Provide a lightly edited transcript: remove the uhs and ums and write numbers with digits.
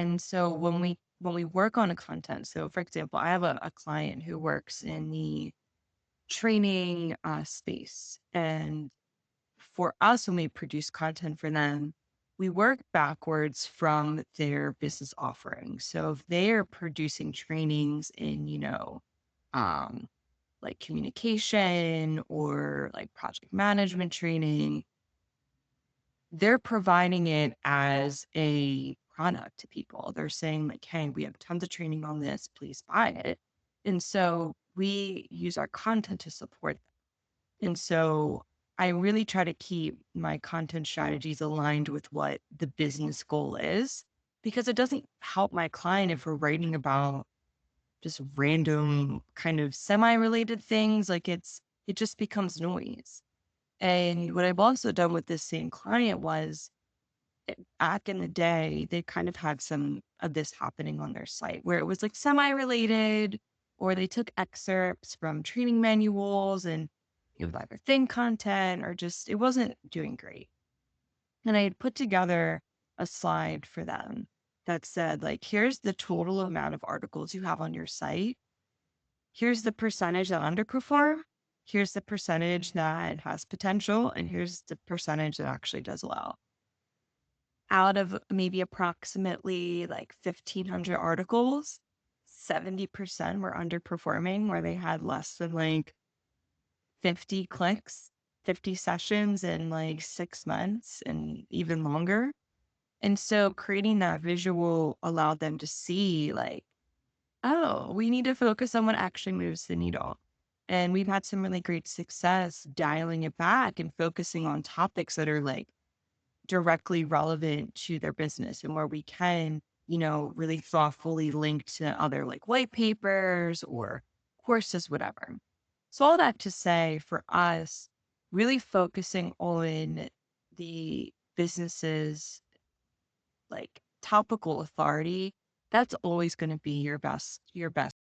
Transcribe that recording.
And so when we work on a content, so for example, I have a client who works in the training space. And for us, when we produce content for them, we work backwards from their business offering. So if they are producing trainings in, um, like communication or like project management training, they're providing it as a product to people. They're saying like, "Hey, we have tons of training on this, please buy it." And so we use our content to support that. And so I really try to keep my content strategies aligned with what the business goal is, because it doesn't help my client if we're writing about just random kind of semi-related things. Like it just becomes noise. And what I've also done with this same client was back in the day, they kind of had some of this happening on their site where it was like semi-related, or they took excerpts from training manuals and it was either thin content or just it wasn't doing great. And I had put together a slide for them that said, like, here's the total amount of articles you have on your site. Here's the percentage that underperform. Here's the percentage that has potential. And here's the percentage that actually does well. Out of maybe approximately like 1,500 articles, 70% were underperforming, where they had less than like 50 clicks, 50 sessions in like 6 months and even longer. And so creating that visual allowed them to see like, oh, we need to focus on what actually moves the needle. And we've had some really great success dialing it back and focusing on topics that are like directly relevant to their business, and where we can, really thoughtfully link to other like white papers or courses, whatever. So all that to say, for us, really focusing on the business's like topical authority, that's always going to be your best